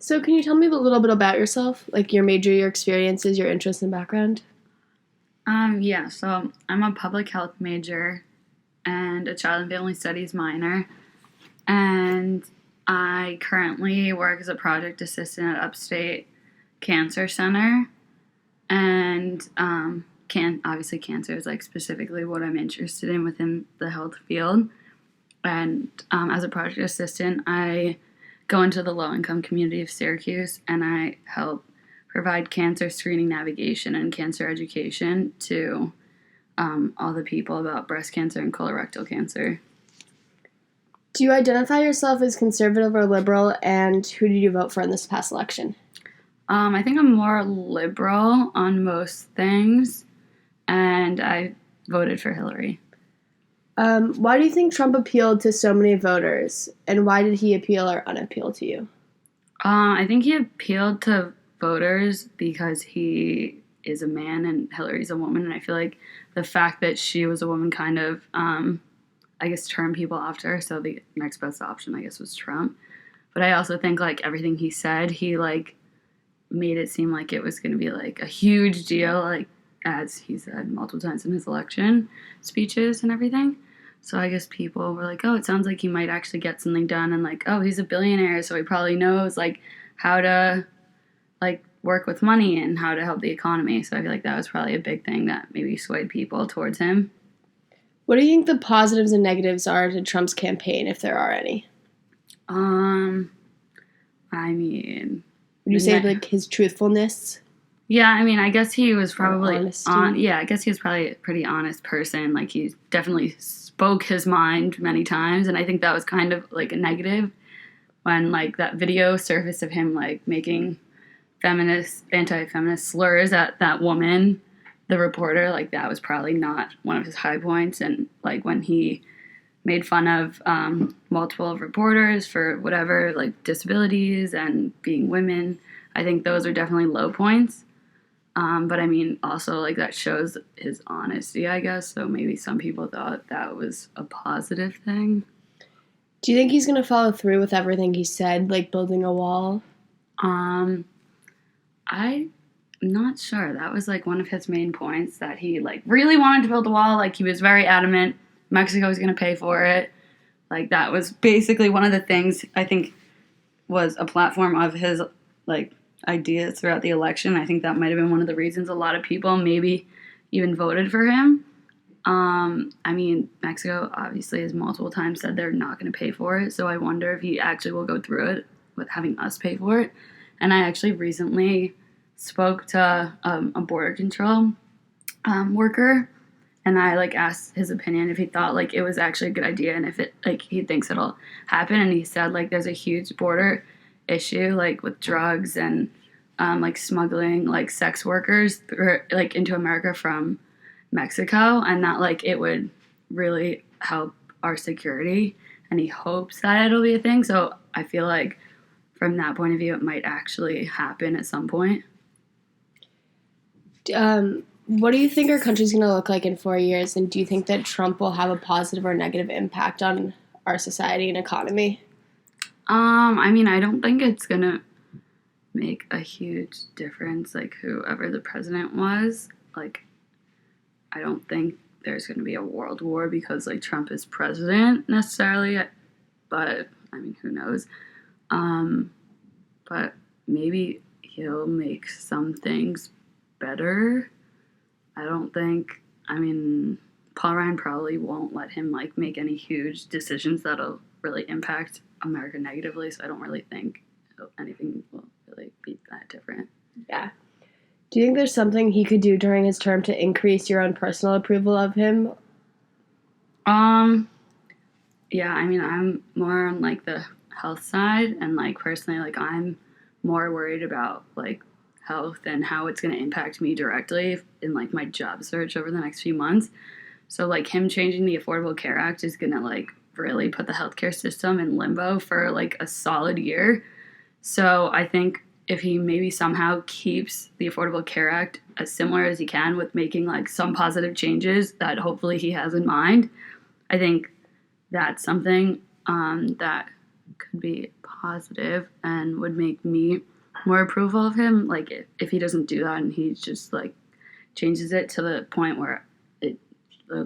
So can you tell me a little bit about yourself, like your major, your experiences, your interests and background? Yeah, so I'm a public health major and a child and family studies minor, and I currently work as a project assistant at Upstate Cancer Center. And obviously cancer is like specifically what I'm interested in within the health field. And as a project assistant, I go into the low income community of Syracuse and I help provide cancer screening navigation and cancer education to all the people about breast cancer and colorectal cancer. Do you identify yourself as conservative or liberal, and who did you vote for in this past election? I think I'm more liberal on most things, and I voted for Hillary. Why do you think Trump appealed to so many voters, and why did he appeal or unappeal to you? I think he appealed to voters because he is a man and Hillary's a woman, and I feel like the fact that she was a woman kind of, I guess, turned people off to her. So the next best option, I guess, was Trump. But I also think like everything he said, he like made it seem like it was going to be like a huge deal, like as he said multiple times in his election speeches and everything. So I guess people were like, oh, it sounds like he might actually get something done, and like, oh, he's a billionaire, so he probably knows like how to like work with money and how to help the economy. So I feel like that was probably a big thing that maybe swayed people towards him. What do you think the positives and negatives are to Trump's campaign, if there are any? Um, I mean, Would you say like his truthfulness? Yeah, I mean, I guess he was probably honesty? yeah, I guess he was probably a pretty honest person. Like he definitely spoke his mind many times, and I think that was kind of like a negative when like that video surfaced of him like making anti-feminist slurs at that woman, the reporter. Like that was probably not one of his high points, and like when he made fun of multiple reporters for whatever like disabilities and being women, I think those are definitely low points. But I mean, also, like, that shows his honesty, I guess. So maybe some people thought that was a positive thing. Do you think he's going to follow through with everything he said, like building a wall? I'm not sure. That was, like, one of his main points, that he, like, really wanted to build a wall. Like, he was very adamant Mexico was going to pay for it. Like, that was basically one of the things I think was a platform of his, like, ideas throughout the election. I think that might have been one of the reasons a lot of people maybe even voted for him. I mean, Mexico obviously has multiple times said they're not going to pay for it, so I wonder if he actually will go through it with having us pay for it. And I actually recently spoke to a border control worker, and I like asked his opinion if he thought like it was actually a good idea and if it like he thinks it'll happen. And he said like there's a huge border issue like with drugs and like smuggling like sex workers like into America from Mexico, and that like it would really help our security, and he hopes that it'll be a thing. So I feel like from that point of view it might actually happen at some point. What do you think our country's going to look like in 4 years, and do you think that Trump will have a positive or negative impact on our society and economy? I mean, I don't think it's gonna make a huge difference, like whoever the president was. Like, I don't think there's gonna be a world war because like Trump is president necessarily, but I mean, who knows? Um, but maybe he'll make some things better. I don't think. I mean, Paul Ryan probably won't let him like make any huge decisions that'll really impact America negatively, so I don't really think anything will really be that different. Yeah. Do you think there's something he could do during his term to increase your own personal approval of him? Yeah, I mean, I'm more on like the health side, and like personally, like I'm more worried about like health and how it's going to impact me directly in like my job search over the next few months. So like him changing the Affordable Care Act is going to like really put the healthcare system in limbo for like a solid year. So I think if he maybe somehow keeps the Affordable Care Act as similar as he can with making like some positive changes that hopefully he has in mind, I think that's something that could be positive and would make me more approval of him. Like if he doesn't do that and he just like changes it to the point where it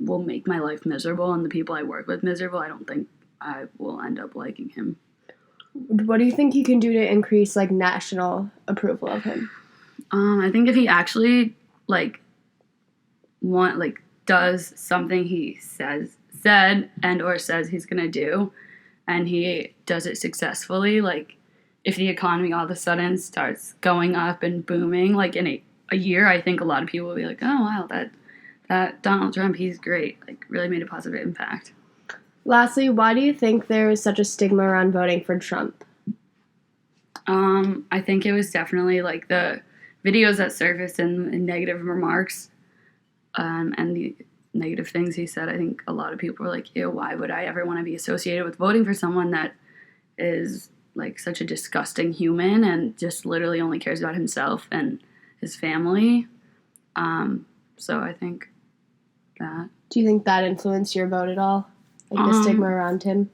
will make my life miserable and the people I work with miserable, I don't think I will end up liking him. What do you think he can do to increase like national approval of him? I think if he actually like does something he said and or says he's gonna do, and he does it successfully, like if the economy all of a sudden starts going up and booming, like in a year, I think a lot of people will be like, oh wow, that Donald Trump, he's great, like really made a positive impact. Lastly, why do you think there is such a stigma around voting for Trump? I think it was definitely like the videos that surfaced and negative remarks, and the negative things he said. I think a lot of people were like, ew, why would I ever want to be associated with voting for someone that is like such a disgusting human and just literally only cares about himself and his family. So I think that. Do you think that influenced your vote at all? Like the stigma around him?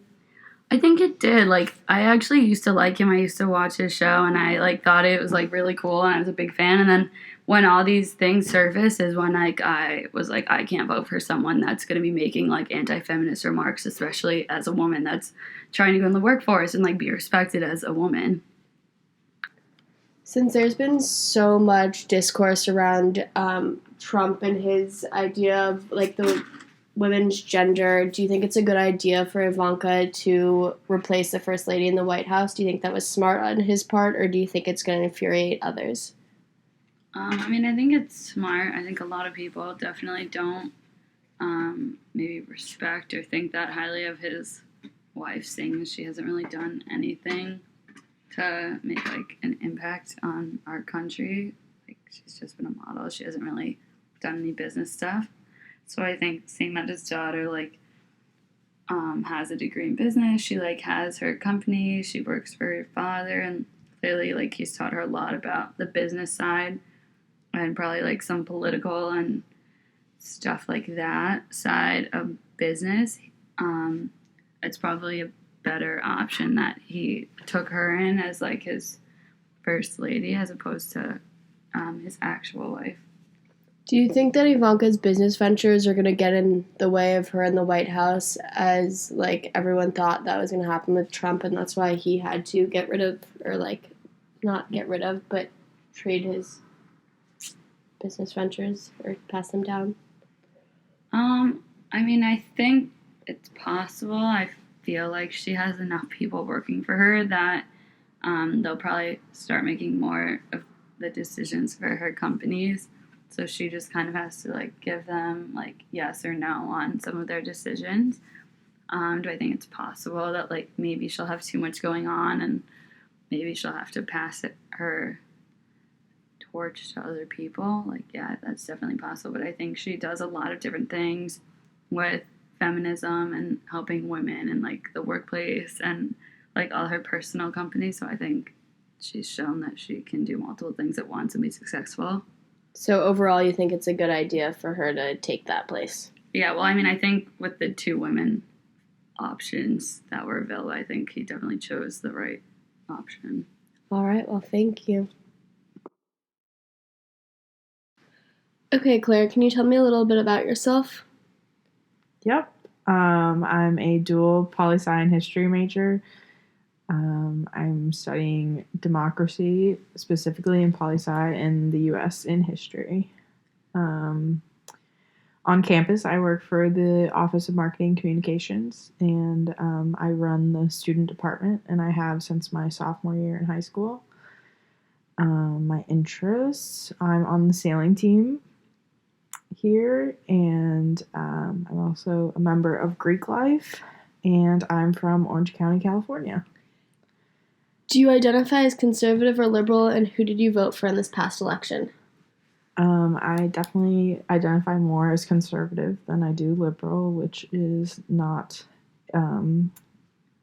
I think it did. Like I actually used to like him. I used to watch his show and I like thought it was like really cool and I was a big fan. And then when all these things surfaced is when like I was like, I can't vote for someone that's going to be making like anti-feminist remarks, especially as a woman that's trying to go in the workforce and like be respected as a woman. Since there's been so much discourse around Trump and his idea of like the women's gender, do you think it's a good idea for Ivanka to replace the First Lady in the White House? Do you think that was smart on his part, or do you think it's going to infuriate others? I mean, I think it's smart. I think a lot of people definitely don't maybe respect or think that highly of his wife, seeing as she hasn't really done anything to make like an impact on our country. Like she's just been a model. She hasn't really done any business stuff. So I think seeing that his daughter like has a degree in business, she like has her company, she works for her father, and clearly like he's taught her a lot about the business side and probably like some political and stuff like that side of business. It's probably a better option that he took her in as like his first lady as opposed to his actual wife. Do you think that Ivanka's business ventures are going to get in the way of her in the White House, as like everyone thought that was going to happen with Trump, and that's why he had to get rid of, or like not get rid of, but trade his business ventures or pass them down? I mean, I think it's possible. I feel like she has enough people working for her that they'll probably start making more of the decisions for her companies. So she just kind of has to like give them like yes or no on some of their decisions. Do I think it's possible that like maybe she'll have too much going on and maybe she'll have to pass her torch to other people? Like, yeah, that's definitely possible. But I think she does a lot of different things with feminism and helping women and like the workplace and like all her personal companies. So I think she's shown that she can do multiple things at once and be successful. So overall, you think it's a good idea for her to take that place? Yeah, well, I mean, I think with the two women options that were available, I think he definitely chose the right option. All right, well, thank you. Okay, Claire, can you tell me a little bit about yourself? Yep. I'm a dual poli-sci and history major. I'm studying democracy, specifically in poli-sci in the U.S. in history. On campus, I work for the Office of Marketing Communications, and I run the student department, and I have since my sophomore year in high school. My interests, I'm on the sailing team here, and I'm also a member of Greek Life, and I'm from Orange County, California. Do you identify as conservative or liberal, and who did you vote for in this past election? I definitely identify more as conservative than I do liberal, which is not the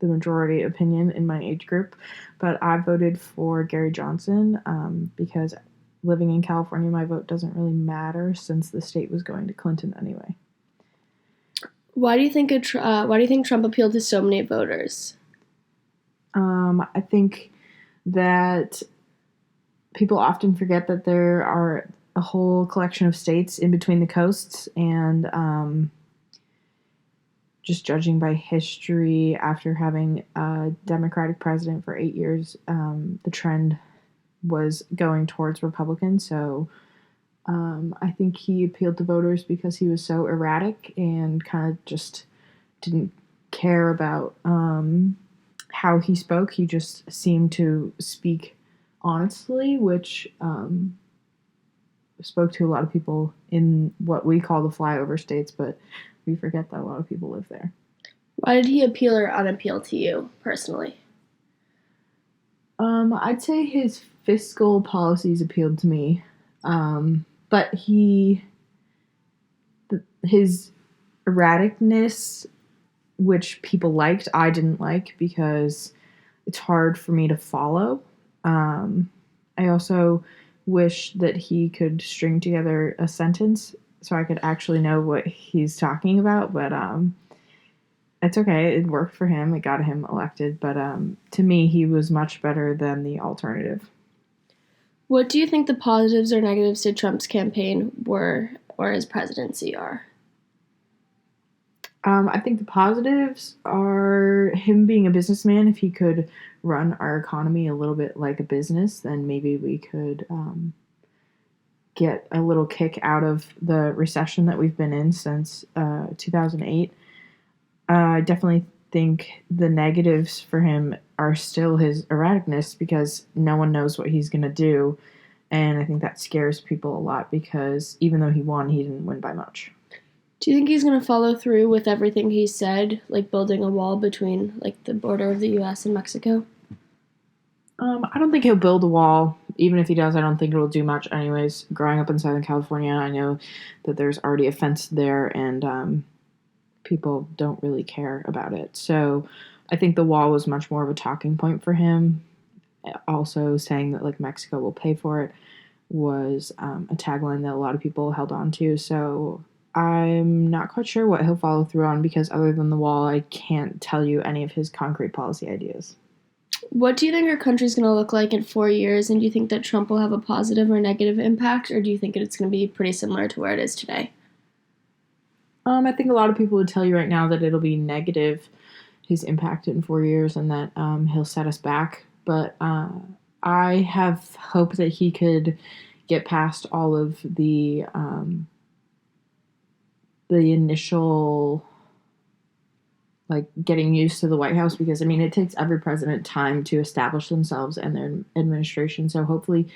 majority opinion in my age group. But I voted for Gary Johnson because living in California, my vote doesn't really matter since the state was going to Clinton anyway. Why do you think Trump appealed to so many voters? I think that people often forget that there are a whole collection of states in between the coasts, and just judging by history, after having a Democratic president for 8 years, the trend was going towards Republican. So I think he appealed to voters because he was so erratic and kind of just didn't care about how he spoke. He just seemed to speak honestly, which spoke to a lot of people in what we call the flyover states, but we forget that a lot of people live there. Why did he appeal or unappeal to you personally? I'd say his fiscal policies appealed to me, but his erraticness, which people liked, I didn't like because it's hard for me to follow. I also wish that he could string together a sentence so I could actually know what he's talking about, but it's okay. It worked for him. It got him elected, but to me, he was much better than the alternative. What do you think the positives or negatives to Trump's campaign were or his presidency are? I think the positives are him being a businessman. If he could run our economy a little bit like a business, then maybe we could get a little kick out of the recession that we've been in since 2008. I definitely think the negatives for him are still his erraticness because no one knows what he's going to do. And I think that scares people a lot because even though he won, he didn't win by much. Do you think he's going to follow through with everything he said, like building a wall between like the border of the U.S. and Mexico? I don't think he'll build a wall. Even if he does, I don't think it'll do much anyways. Growing up in Southern California, I know that there's already a fence there and people don't really care about it. So I think the wall was much more of a talking point for him. Also saying that like Mexico will pay for it was a tagline that a lot of people held on to. So I'm not quite sure what he'll follow through on because other than the wall, I can't tell you any of his concrete policy ideas. What do you think our country's going to look like in 4 years? And do you think that Trump will have a positive or negative impact? Or do you think it's going to be pretty similar to where it is today? I think a lot of people would tell you right now that it'll be negative, his impact in 4 years, and that he'll set us back. But I have hope that he could get past all of the initial like getting used to the White House because I mean it takes every president time to establish themselves and their administration. So hopefully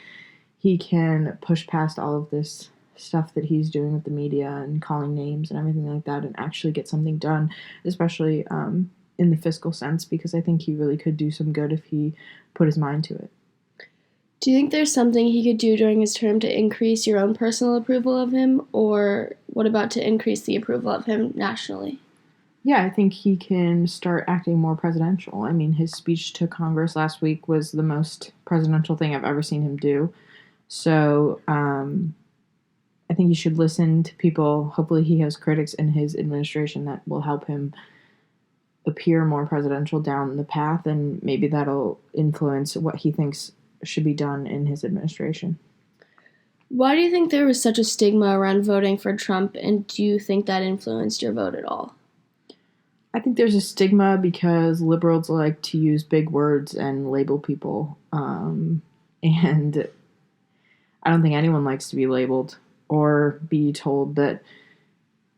he can push past all of this stuff that he's doing with the media and calling names and everything like that and actually get something done, especially in the fiscal sense, because I think he really could do some good if he put his mind to it. Do you think there's something he could do during his term to increase your own personal approval of him, or what about to increase the approval of him nationally? Yeah, I think he can start acting more presidential. I mean, his speech to Congress last week was the most presidential thing I've ever seen him do. So I think he should listen to people. Hopefully he has critics in his administration that will help him appear more presidential down the path, and maybe that'll influence what he thinks should be done in his administration. Why do you think there was such a stigma around voting for Trump, and do you think that influenced your vote at all? I think there's a stigma because liberals like to use big words and label people. And I don't think anyone likes to be labeled or be told that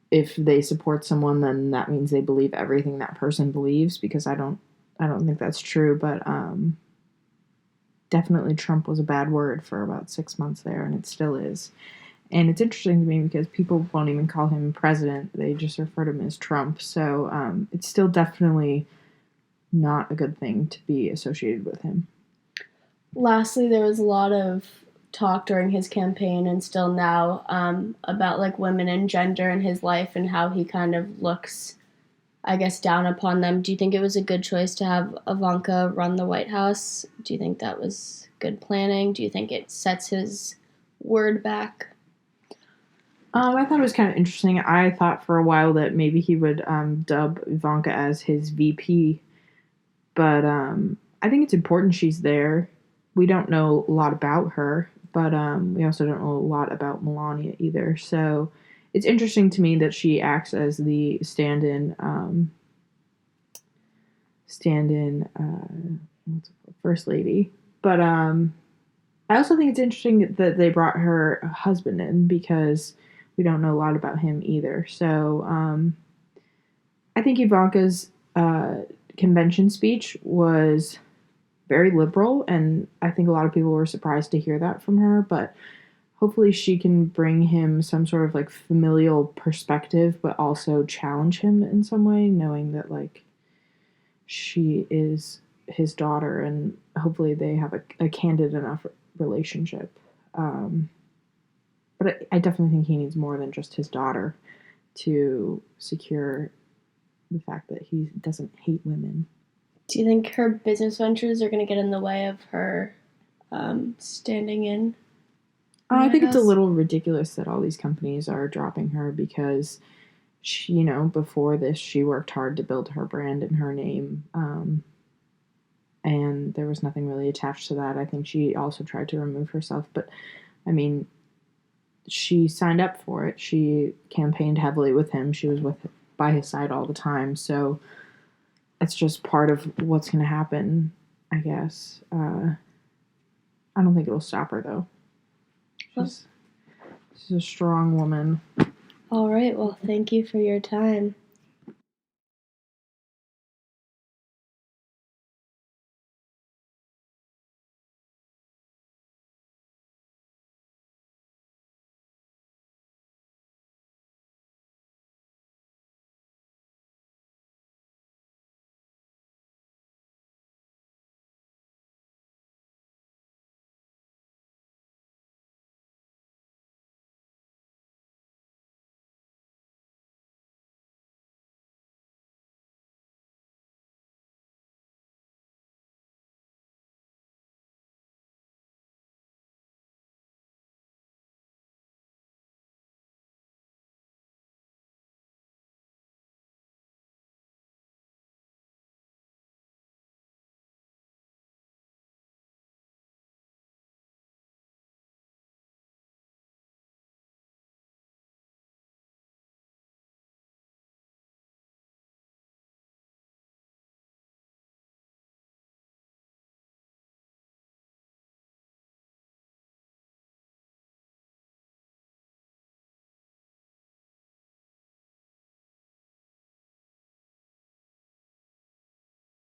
if they support someone, then that means they believe everything that person believes, because I don't think that's true. But definitely Trump was a bad word for about 6 months there, and it still is. And it's interesting to me because people won't even call him president. They just refer to him as Trump. So it's still definitely not a good thing to be associated with him. Lastly, there was a lot of talk during his campaign and still now about like women and gender in his life and how he kind of looks, I guess, down upon them. Do you think it was a good choice to have Ivanka run the White House? Do you think that was good planning? Do you think it sets his word back? I thought it was kind of interesting. I thought for a while that maybe he would dub Ivanka as his VP, but I think it's important she's there. We don't know a lot about her, but we also don't know a lot about Melania either. So it's interesting to me that she acts as the stand-in first lady. But I also think it's interesting that they brought her husband in because we don't know a lot about him either. So I think Ivanka's convention speech was very liberal, and I think a lot of people were surprised to hear that from her. But hopefully, she can bring him some sort of like familial perspective, but also challenge him in some way, knowing that like she is his daughter, and hopefully they have a candid enough relationship. But I definitely think he needs more than just his daughter to secure the fact that he doesn't hate women. Do you think her business ventures are going to get in the way of her standing in? I think it's a little ridiculous that all these companies are dropping her because she, before this, she worked hard to build her brand and her name. And there was nothing really attached to that. I think she also tried to remove herself. But, I mean, she signed up for it. She campaigned heavily with him. She was by his side all the time. So it's just part of what's going to happen, I guess. I don't think it'll stop her, though. She's a strong woman. All right. Well, thank you for your time.